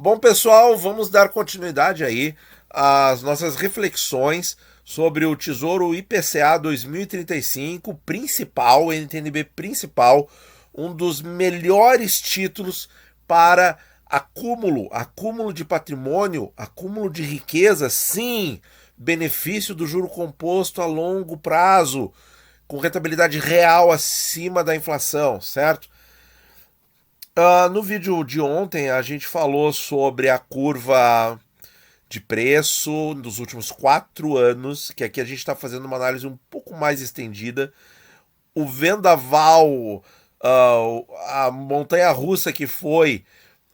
Bom, pessoal, vamos dar continuidade aí às nossas reflexões sobre o Tesouro IPCA 2035, principal, NTNB principal, um dos melhores títulos para acúmulo de patrimônio, acúmulo de riqueza, sim, benefício do juro composto a longo prazo, com rentabilidade real acima da inflação, certo? No vídeo de ontem a gente falou sobre a curva de preço dos últimos 4 anos, que aqui a gente está fazendo uma análise um pouco mais estendida. O vendaval, a montanha russa que foi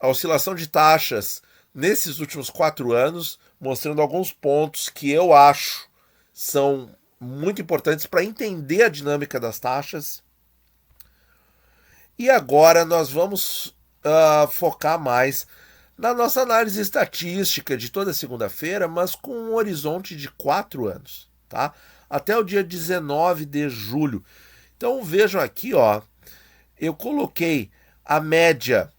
a oscilação de taxas nesses últimos 4 anos, mostrando alguns pontos que eu acho são muito importantes para entender a dinâmica das taxas. E agora nós vamos focar mais na nossa análise estatística de toda segunda-feira, mas com um horizonte de 4 anos, tá? Até o dia 19 de julho. Então vejam aqui, ó, eu coloquei a média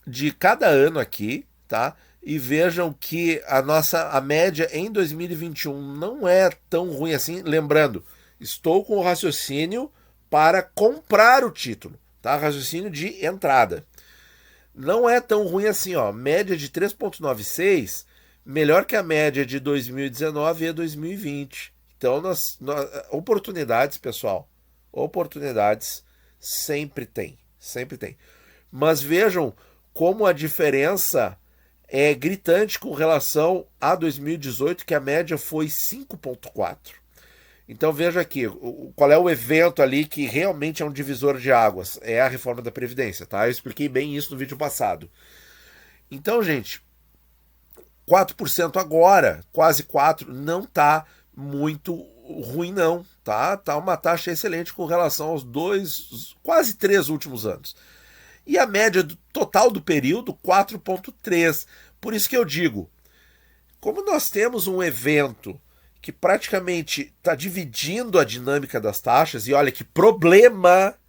de cada ano aqui, tá? E vejam que a média em 2021 não é tão ruim assim. Lembrando, estou com o raciocínio para comprar o título, tá? Raciocínio de entrada. Não é tão ruim assim, ó. Média de 3,96, melhor que a média de 2019 e 2020. Então, oportunidades, pessoal, oportunidades sempre tem, sempre tem. Mas vejam como a diferença é gritante com relação a 2018, que a média foi 5,4. Então veja aqui, qual é o evento ali que realmente é um divisor de águas? É a reforma da Previdência, tá? Eu expliquei bem isso no vídeo passado. Então, gente, 4% agora, quase 4%, não tá muito ruim não, tá? Tá uma taxa excelente com relação aos quase 3 últimos anos. E a média total do período, 4,3. Por isso que eu digo, como nós temos um evento que praticamente está dividindo a dinâmica das taxas, e olha que problema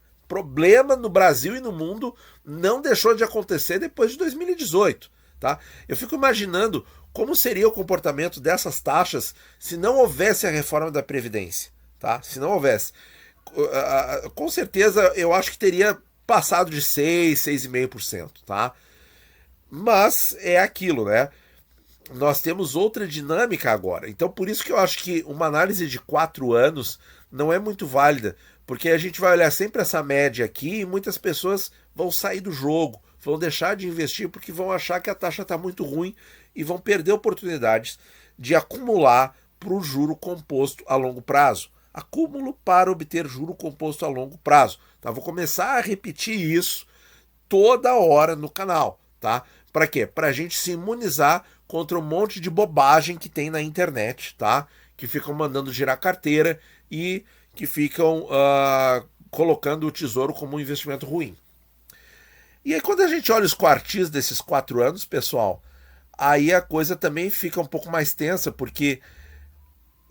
no Brasil e no mundo não deixou de acontecer depois de 2018. Tá? Eu fico imaginando como seria o comportamento dessas taxas se não houvesse a reforma da Previdência. Tá? Se não houvesse. Com certeza eu acho que teria passado de 6, 6,5%. Tá? Mas é aquilo, né? Nós temos outra dinâmica agora. Então, por isso que eu acho que uma análise de 4 anos não é muito válida, porque a gente vai olhar sempre essa média aqui e muitas pessoas vão sair do jogo, vão deixar de investir porque vão achar que a taxa está muito ruim e vão perder oportunidades de acumular para o juro composto a longo prazo. Acúmulo para obter juro composto a longo prazo. Tá? Vou começar a repetir isso toda hora no canal. Tá? Para quê? Para a gente se imunizar contra um monte de bobagem que tem na internet, tá? Que ficam mandando girar carteira e que ficam colocando o tesouro como um investimento ruim. E aí quando a gente olha os quartis desses 4 anos, pessoal, aí a coisa também fica um pouco mais tensa, porque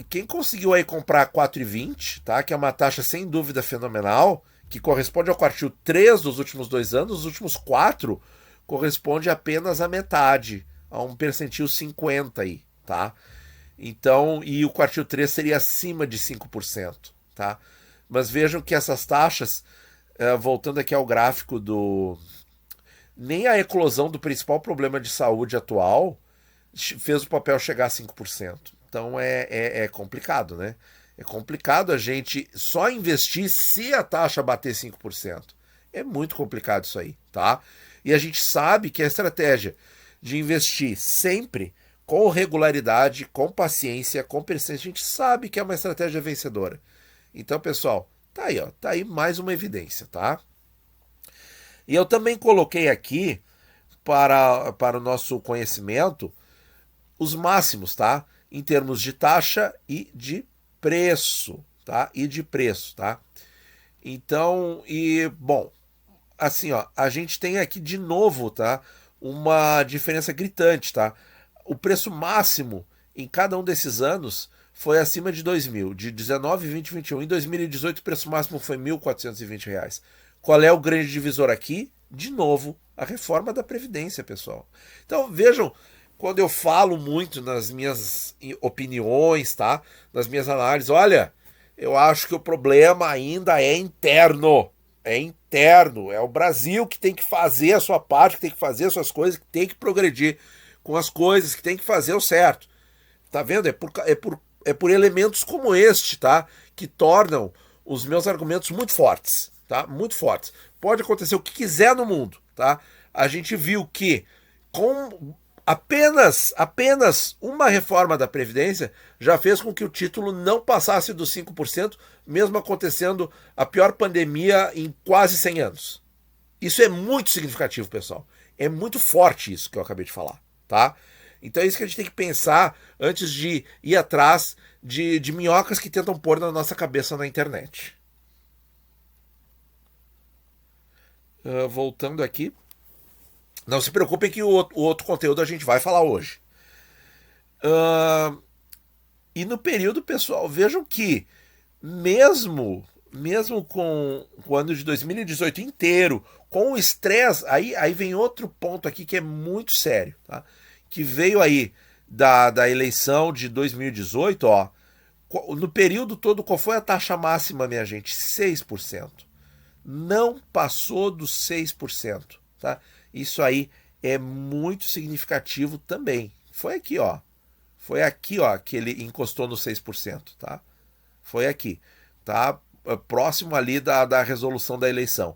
quem conseguiu aí comprar 4,20, tá? Que é uma taxa sem dúvida fenomenal, que corresponde ao quartil 3 dos últimos 2 anos, os últimos 4 corresponde apenas à metade, a um percentil 50 aí, tá? Então, e o quartil 3 seria acima de 5%, tá? Mas vejam que essas taxas, voltando aqui ao gráfico nem a eclosão do principal problema de saúde atual fez o papel chegar a 5%. Então é complicado, né? É complicado a gente só investir se a taxa bater 5%. É muito complicado isso aí, tá? E a gente sabe que a estratégia de investir sempre com regularidade, com paciência, com persistência, a gente sabe que é uma estratégia vencedora. Então, pessoal, tá aí, ó, tá aí mais uma evidência, tá? E eu também coloquei aqui para o nosso conhecimento os máximos, tá? Em termos de taxa e de preço, tá? E de preço, tá? Então, bom, assim, ó, a gente tem aqui de novo, tá? Uma diferença gritante, tá? O preço máximo em cada um desses anos foi acima de 2.000, de 19, 20, 21. Em 2018 o preço máximo foi R$ 1.420. Qual é o grande divisor aqui? De novo, A reforma da Previdência, pessoal. Então, vejam, quando eu falo muito nas minhas opiniões, tá? Nas minhas análises, olha, eu acho que o problema ainda é interno. É interno. É o Brasil que tem que fazer a sua parte, que tem que fazer as suas coisas, que tem que progredir com as coisas, que tem que fazer o certo. Tá vendo? É por elementos como este, tá? Que tornam os meus argumentos muito fortes, tá? Muito fortes. Pode acontecer o que quiser no mundo, tá? A gente viu que com apenas uma reforma da Previdência já fez com que o título não passasse dos 5%, mesmo acontecendo a pior pandemia em quase 100 anos. Isso é muito significativo, pessoal. É muito forte isso que eu acabei de falar, tá? Então é isso que a gente tem que pensar antes de ir atrás de minhocas que tentam pôr na nossa cabeça na internet. Voltando aqui. Não se preocupem que o outro conteúdo a gente vai falar hoje. E no período, pessoal, vejam que mesmo com o ano de 2018 inteiro, com o estresse, aí vem outro ponto aqui que é muito sério, tá? Que veio aí da eleição de 2018, ó, no período todo, qual foi a taxa máxima, minha gente? 6%. Não passou dos 6%, tá? Isso aí é muito significativo também. Foi aqui, ó. Foi aqui, ó, que ele encostou no 6%, tá? Foi aqui, tá? Próximo ali da resolução da eleição.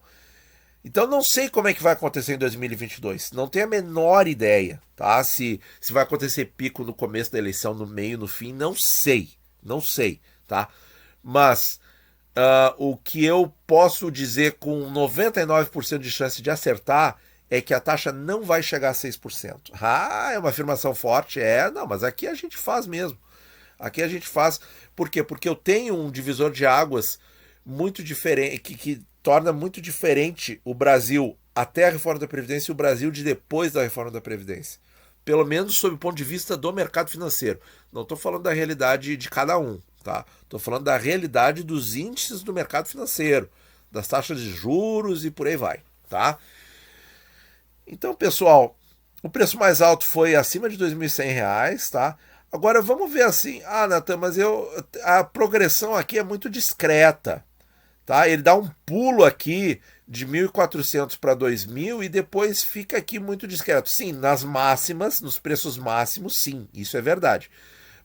Então não sei como é que vai acontecer em 2022. Não tenho a menor ideia, tá? Se vai acontecer pico no começo da eleição, no meio, no fim, não sei. Não sei, tá? Mas o que eu posso dizer com 99% de chance de acertar é que a taxa não vai chegar a 6%. Ah, é uma afirmação forte? Não, mas aqui a gente faz mesmo. Aqui a gente faz. Por quê? Porque eu tenho um divisor de águas muito diferente, que torna muito diferente o Brasil até a reforma da Previdência e o Brasil de depois da reforma da Previdência. Pelo menos sob o ponto de vista do mercado financeiro. Não estou falando da realidade de cada um, tá? Estou falando da realidade dos índices do mercado financeiro, das taxas de juros e por aí vai, tá? Então, pessoal, o preço mais alto foi acima de R$ 2.100, tá? Agora vamos ver assim, Natan, mas a progressão aqui é muito discreta, tá? Ele dá um pulo aqui de 1.400 para 2.000 e depois fica aqui muito discreto. Sim, nas máximas, nos preços máximos, sim, isso é verdade.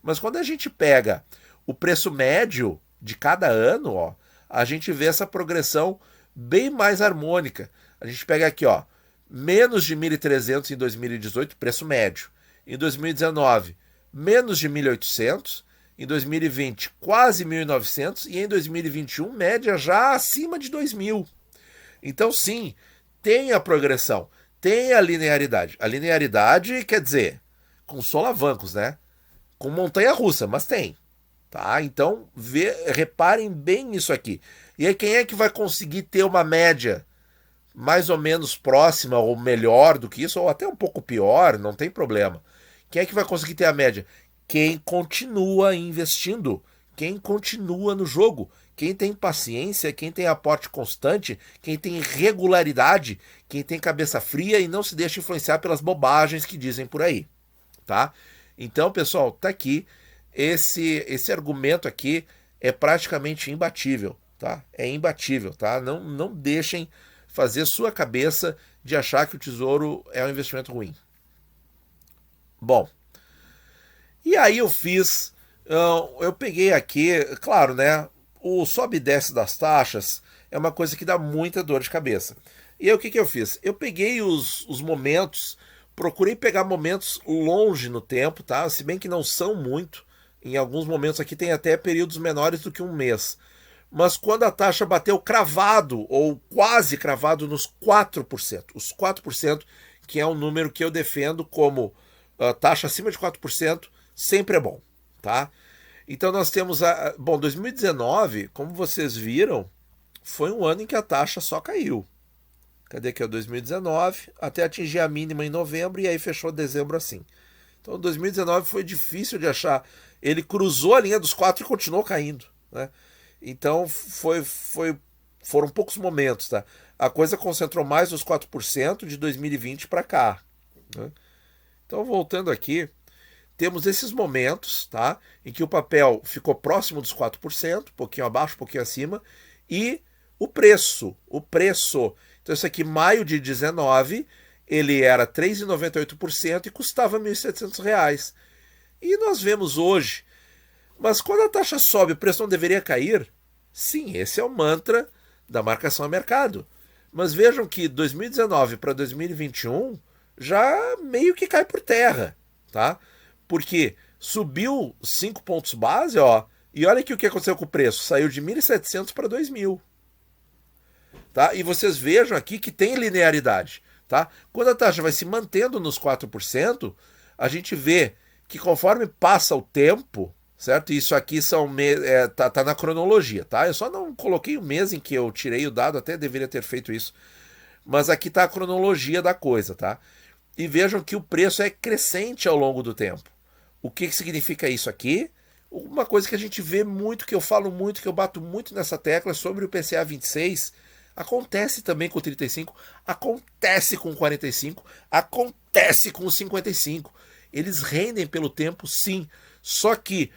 Mas quando a gente pega o preço médio de cada ano, ó, a gente vê essa progressão bem mais harmônica. A gente pega aqui, ó, menos de 1.300 em 2018, preço médio. Em 2019, menos de 1.800. Em 2020, quase 1.900. E em 2021, média já acima de 2.000. Então, sim, tem a progressão, tem a linearidade. A linearidade quer dizer, com solavancos, né? Com montanha-russa, mas tem. Tá? Então, reparem bem nisso aqui. E aí, quem é que vai conseguir ter uma média mais ou menos próxima ou melhor do que isso, ou até um pouco pior, não tem problema. Quem é que vai conseguir ter a média? Quem continua investindo, quem continua no jogo, quem tem paciência, quem tem aporte constante, quem tem regularidade, quem tem cabeça fria e não se deixa influenciar pelas bobagens que dizem por aí, tá? Então, pessoal, tá aqui, esse argumento aqui é praticamente imbatível, tá? É imbatível, tá? Não deixem fazer sua cabeça de achar que o tesouro é um investimento ruim. Bom, e aí eu peguei aqui, claro, né, o sobe e desce das taxas é uma coisa que dá muita dor de cabeça. E aí o que eu fiz? Eu peguei os momentos, procurei pegar momentos longe no tempo, tá? Se bem que não são muito, em alguns momentos aqui tem até períodos menores do que um mês. Mas quando a taxa bateu cravado, ou quase cravado, nos 4%. Os 4%, que é um número que eu defendo como taxa acima de 4%, sempre é bom, tá? Então nós temos 2019, como vocês viram, foi um ano em que a taxa só caiu. Cadê aqui? 2019, até atingir a mínima em novembro e aí fechou dezembro assim. Então 2019 foi difícil de achar. Ele cruzou a linha dos 4 e continuou caindo, né? Então foram poucos momentos, tá? a coisa concentrou mais os 4% de 2020 para cá. Né? Então, voltando aqui, temos esses momentos, tá, em que o papel ficou próximo dos 4%, um pouquinho abaixo, um pouquinho acima, e o preço. Então, isso aqui, maio de 19, ele era 3,98% e custava R$ 1.700. E nós vemos hoje, mas quando a taxa sobe, o preço não deveria cair? Sim, esse é o mantra da marcação a mercado. Mas vejam que 2019 para 2021 já meio que cai por terra, tá? Porque subiu 5 pontos base, ó, e olha aqui o que aconteceu com o preço, saiu de 1.700 para 2.000. Tá? E vocês vejam aqui que tem linearidade, tá? Quando a taxa vai se mantendo nos 4%, a gente vê que conforme passa o tempo, certo? Isso aqui tá na cronologia, tá? Eu só não coloquei o mês em que eu tirei o dado, até deveria ter feito isso. Mas aqui tá a cronologia da coisa, tá? E vejam que o preço é crescente ao longo do tempo. O que significa isso aqui? Uma coisa que a gente vê muito, que eu falo muito, que eu bato muito nessa tecla sobre o IPCA 26, acontece também com o 35, acontece com o 45, acontece com o 55. Eles rendem pelo tempo, sim. Só que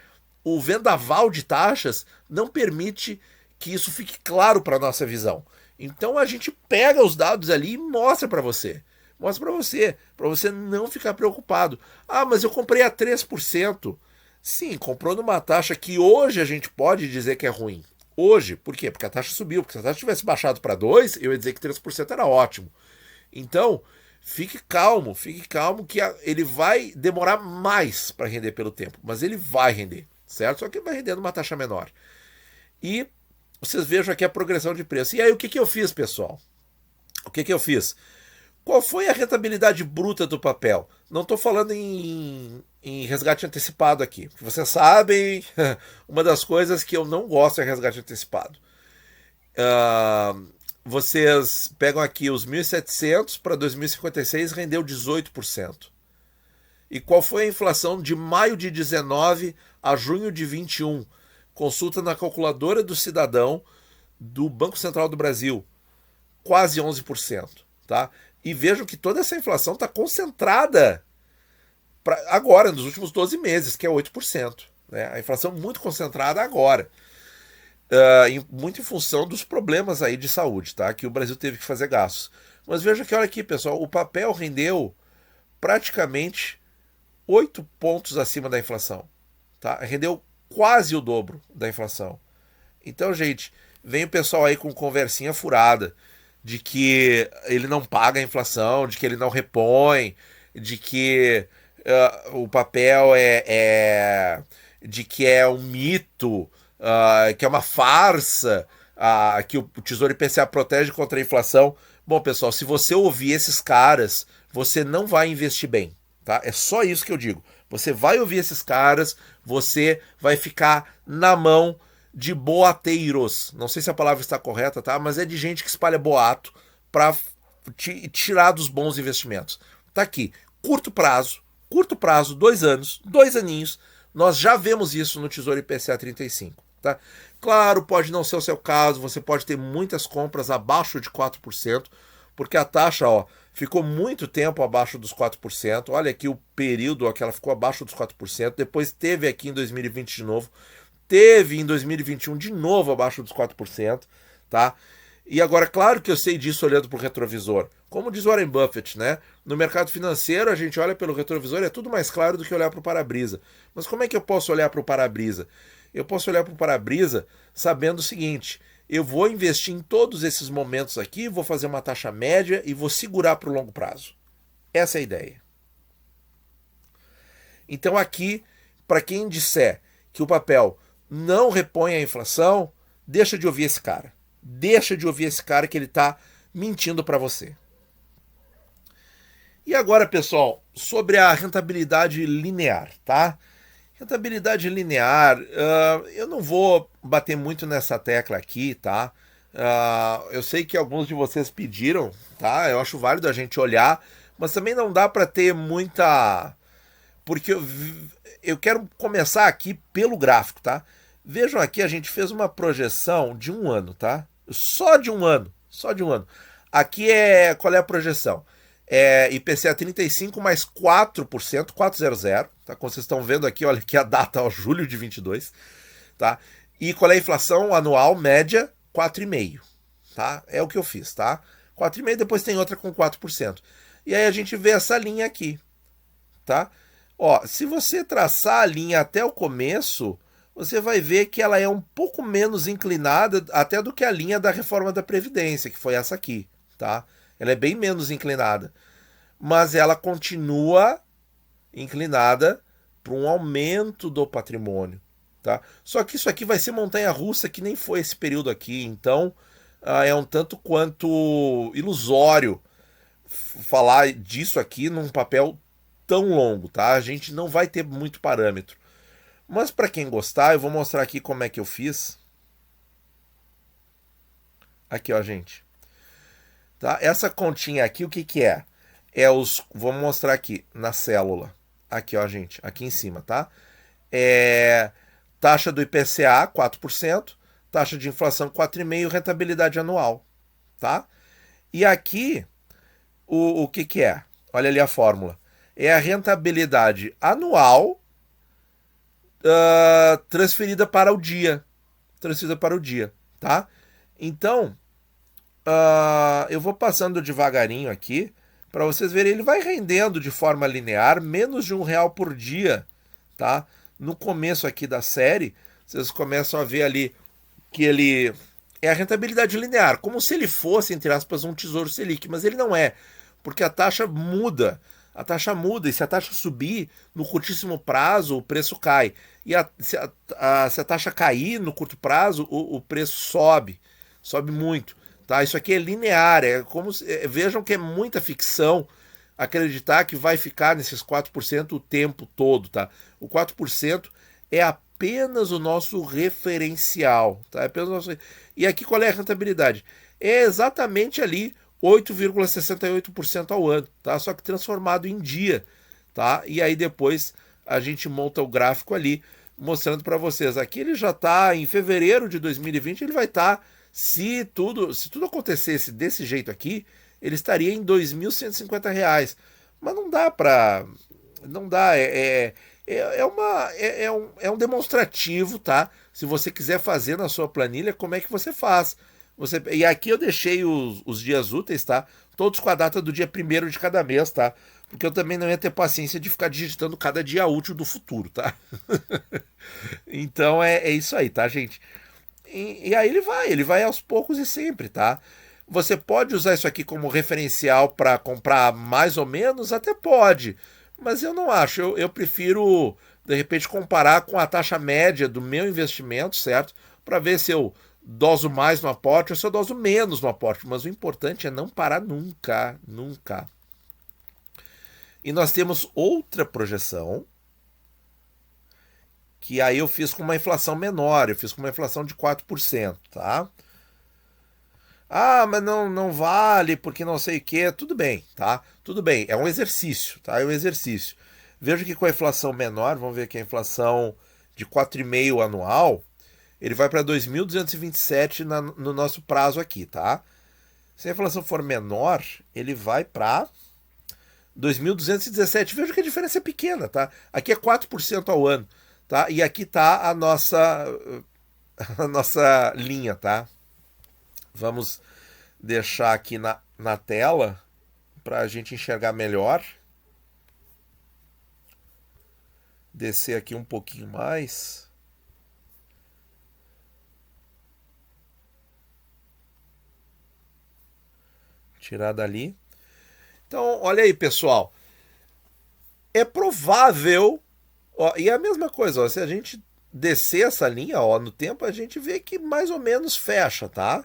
o vendaval de taxas não permite que isso fique claro para a nossa visão. Então a gente pega os dados ali e mostra para você. Mostra para você não ficar preocupado. Ah, mas eu comprei a 3%. Sim, comprou numa taxa que hoje a gente pode dizer que é ruim. Hoje, por quê? Porque a taxa subiu. Porque se a taxa tivesse baixado para 2%, eu ia dizer que 3% era ótimo. Então, fique calmo que ele vai demorar mais para render pelo tempo. Mas ele vai render, certo? Só que ele vai render numa taxa menor. E vocês vejam aqui a progressão de preço. E aí, o que eu fiz, pessoal? O que eu fiz? Qual foi a rentabilidade bruta do papel? Não estou falando em resgate antecipado aqui. Vocês sabem, uma das coisas que eu não gosto é resgate antecipado. Vocês pegam aqui os 1.700 para 2056, rendeu 18%. E qual foi a inflação de maio de 19 a junho de 21? Consulta na calculadora do cidadão do Banco Central do Brasil. Quase 11%. Tá? E vejam que toda essa inflação está concentrada agora, nos últimos 12 meses, que é 8%. Né? A inflação muito concentrada agora. Muito em função dos problemas aí de saúde, tá? Que o Brasil teve que fazer gastos. Mas veja que, olha aqui, pessoal, o papel rendeu praticamente 8 pontos acima da inflação. Tá? Rendeu quase o dobro da inflação. Então, gente, vem o pessoal aí com conversinha furada de que ele não paga a inflação, de que ele não repõe, de que o papel de que é um mito, que é uma farsa, que o Tesouro IPCA protege contra a inflação. Bom, pessoal, se você ouvir esses caras, você não vai investir bem, tá? É só isso que eu digo. Você vai ouvir esses caras, você vai ficar na mão de boateiros. Não sei se a palavra está correta, tá? Mas é de gente que espalha boato para tirar dos bons investimentos. Tá aqui, curto prazo, 2 anos, 2 aninhos, nós já vemos isso no Tesouro IPCA 35. Tá? Claro, pode não ser o seu caso, você pode ter muitas compras abaixo de 4%, porque a taxa ficou muito tempo abaixo dos 4%. Olha aqui o período que ela ficou abaixo dos 4%, depois teve aqui em 2020 de novo, teve em 2021 de novo abaixo dos 4%, tá? E agora, claro que eu sei disso olhando para o retrovisor. Como diz Warren Buffett, né? No mercado financeiro, a gente olha pelo retrovisor e é tudo mais claro do que olhar para o para-brisa. Mas como é que eu posso olhar para o para-brisa? Eu posso olhar para o para-brisa sabendo o seguinte: eu vou investir em todos esses momentos aqui, vou fazer uma taxa média e vou segurar para o longo prazo. Essa é a ideia. Então aqui, para quem disser que o papel não repõe a inflação, deixa de ouvir esse cara. Deixa de ouvir esse cara que ele está mentindo para você. E agora, pessoal, sobre a rentabilidade linear, tá? Rentabilidade linear, eu não vou bater muito nessa tecla aqui, tá? Eu sei que alguns de vocês pediram, tá? Eu acho válido a gente olhar, mas também não dá para ter muita... Porque eu quero começar aqui pelo gráfico, tá? Vejam aqui, a gente fez uma projeção de 1 ano, tá? Só de um ano. Aqui qual é a projeção? IPCA 35 mais 4%, 400, tá? Como vocês estão vendo aqui, olha aqui a data, ó, julho de 22, tá? E qual é a inflação anual média? 4,5%, tá? É o que eu fiz, tá? 4,5%, depois tem outra com 4%. E aí a gente vê essa linha aqui, tá? Ó, se você traçar a linha até o começo, você vai ver que ela é um pouco menos inclinada até do que a linha da reforma da Previdência, que foi essa aqui, tá? Ela é bem menos inclinada, mas ela continua inclinada para um aumento do patrimônio, tá? Só que isso aqui vai ser montanha-russa, que nem foi esse período aqui, então é um tanto quanto ilusório falar disso aqui num papel tão longo, tá? A gente não vai ter muito parâmetro. Mas para quem gostar, eu vou mostrar aqui como é que eu fiz. Aqui, ó, gente. Tá? Essa continha aqui, o que que é? Vou mostrar aqui na célula. Aqui, ó, gente, aqui em cima, tá? Taxa do IPCA, 4%, taxa de inflação 4,5%, rentabilidade anual, tá? E aqui, o que que é? Olha ali a fórmula. É a rentabilidade anual transferida para o dia. Transferida para o dia, tá? Então, eu vou passando devagarinho aqui para vocês verem. Ele vai rendendo de forma linear menos de R$1 por dia, tá? No começo aqui da série, vocês começam a ver ali que ele é a rentabilidade linear, como se ele fosse, entre aspas, um tesouro Selic, mas ele não é, porque a taxa muda. A taxa muda, e se a taxa subir no curtíssimo prazo, o preço cai. E se a taxa cair no curto prazo, o preço sobe muito. Tá? Isso aqui é linear, vejam que é muita ficção acreditar que vai ficar nesses 4% o tempo todo. Tá? O 4% é apenas o nosso referencial. Tá? E aqui qual é a rentabilidade? É exatamente ali 8,68% ao ano, tá? Só que transformado em dia, tá? E aí depois a gente monta o gráfico ali, mostrando para vocês. Aqui ele já está em fevereiro de 2020, ele vai estar, se tudo acontecesse desse jeito aqui, ele estaria em R$2.150. Mas não dá para, não dá, é um demonstrativo, tá? Se você quiser fazer na sua planilha, como é que você faz? E aqui eu deixei os dias úteis, tá? Todos com a data do dia 1º de cada mês, tá? Porque eu também não ia ter paciência de ficar digitando cada dia útil do futuro, tá? Então é isso aí, tá, gente? E aí ele vai aos poucos e sempre, tá? Você pode usar isso aqui como referencial para comprar mais ou menos? Até pode, mas eu não acho. Eu prefiro, de repente, comparar com a taxa média do meu investimento, certo? Para ver se eu doso mais no aporte ou se eu doso menos no aporte. Mas o importante é não parar nunca, nunca. E nós temos outra projeção, que aí eu fiz com uma inflação menor, eu fiz com uma inflação de 4%, tá? Ah, mas não vale porque não sei o que. Tudo bem, tá? Tudo bem, é um exercício, tá? É um exercício. Veja que com a inflação menor, vamos ver que a inflação de 4,5% anual, ele vai para 2.227 no nosso prazo aqui, tá? Se a inflação for menor, ele vai para 2.217. Veja que a diferença é pequena, tá? Aqui é 4% ao ano, tá? E aqui tá a nossa linha, tá? Vamos deixar aqui na tela para a gente enxergar melhor. Descer aqui um pouquinho mais. Tirar dali. Então, olha aí, pessoal. É provável, ó, e é a mesma coisa, ó, se a gente descer essa linha, ó, no tempo, a gente vê que mais ou menos fecha, tá?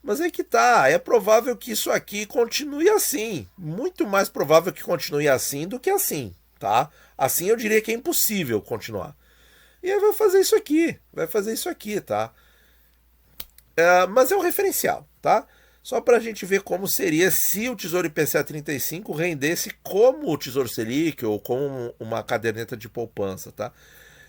Mas é que tá, é provável que isso aqui continue assim. Muito mais provável que continue assim do que assim, tá? Assim eu diria que é impossível continuar. E aí vai fazer isso aqui, tá? Mas é um referencial, tá? Só para a gente ver como seria se o Tesouro IPCA 35 rendesse como o Tesouro Selic ou como uma caderneta de poupança, tá?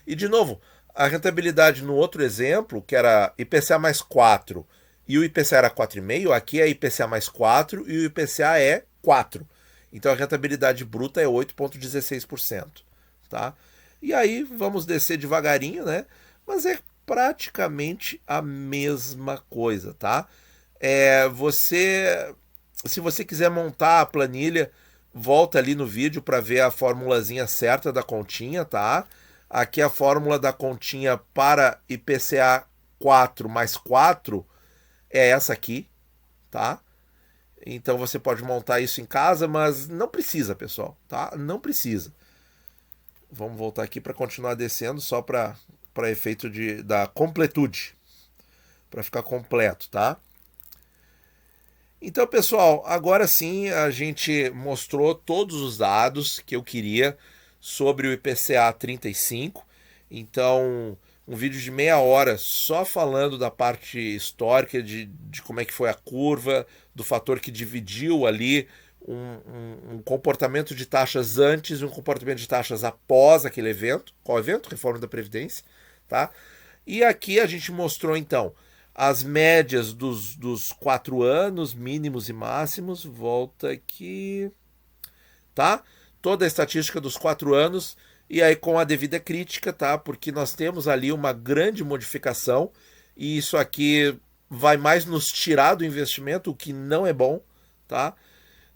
E de novo, a rentabilidade no outro exemplo, que era IPCA mais 4 e o IPCA era 4,5%, aqui é IPCA mais 4% e o IPCA é 4%. Então a rentabilidade bruta é 8,16%. Tá? E aí vamos descer devagarinho, né? Mas é praticamente a mesma coisa, tá? Se você quiser montar a planilha, volta ali no vídeo para ver a formulazinha certa da continha, tá? Aqui a fórmula da continha para IPCA 4 mais 4 é essa aqui, tá? Então você pode montar isso em casa, mas não precisa, pessoal, tá? Não precisa. Vamos voltar aqui para continuar descendo, só para efeito da completude, para ficar completo, tá? Então, pessoal, agora sim a gente mostrou todos os dados que eu queria sobre o IPCA 35. Então, um vídeo de meia hora só falando da parte histórica de como é que foi a curva, do fator que dividiu ali um comportamento de taxas antes e um comportamento de taxas após aquele evento. Qual evento? Reforma da Previdência, tá? E aqui a gente mostrou, então, as médias dos 4 anos, mínimos e máximos. Volta aqui, tá? Toda a estatística dos 4 anos, e aí com a devida crítica, tá? Porque nós temos ali uma grande modificação, e isso aqui vai mais nos tirar do investimento, o que não é bom, tá?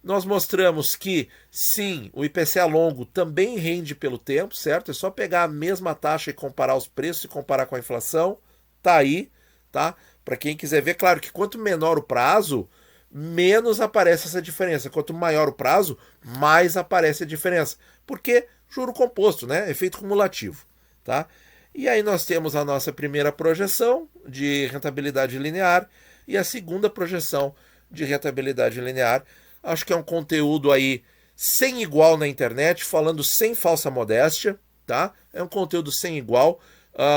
Nós mostramos que, sim, o IPCA longo também rende pelo tempo, certo? É só pegar a mesma taxa e comparar os preços e comparar com a inflação. Tá aí, tá? Para quem quiser ver, claro que quanto menor o prazo, menos aparece essa diferença. Quanto maior o prazo, mais aparece a diferença. Porque juro composto, né? Efeito cumulativo, tá? E aí nós temos a nossa primeira projeção de rentabilidade linear e a segunda projeção de rentabilidade linear. Acho que é um conteúdo aí sem igual na internet, falando sem falsa modéstia, tá? É um conteúdo sem igual.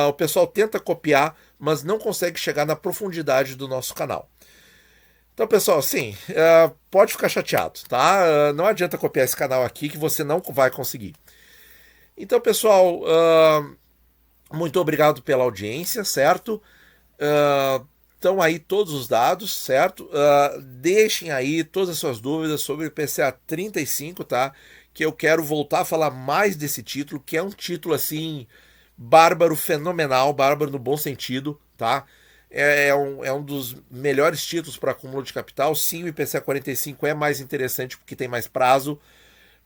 O pessoal tenta copiar, mas não consegue chegar na profundidade do nosso canal. Então, pessoal, sim, pode ficar chateado, tá? Não adianta copiar esse canal aqui que você não vai conseguir. Então, pessoal, muito obrigado pela audiência, certo? Estão aí todos os dados, certo? Deixem aí todas as suas dúvidas sobre o IPCA 35, tá? Que eu quero voltar a falar mais desse título, que é um título, assim, bárbaro, fenomenal, bárbaro no bom sentido, tá? É um dos melhores títulos para acúmulo de capital. Sim, o IPCA 45 é mais interessante porque tem mais prazo,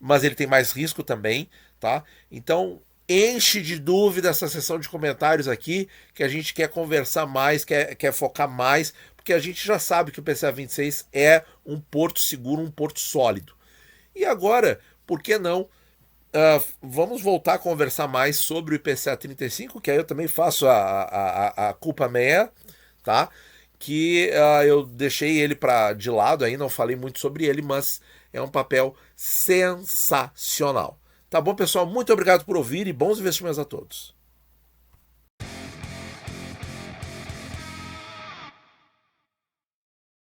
mas ele tem mais risco também, tá? Então, enche de dúvida essa sessão de comentários aqui, que a gente quer conversar mais, quer focar mais, porque a gente já sabe que o IPCA 26 é um porto seguro, um porto sólido. E agora, por que não? Vamos voltar a conversar mais sobre o IPCA 35, que aí eu também faço a culpa meia, tá? Que eu deixei ele de lado aí, não falei muito sobre ele, mas é um papel sensacional. Tá bom, pessoal? Muito obrigado por ouvir e bons investimentos a todos.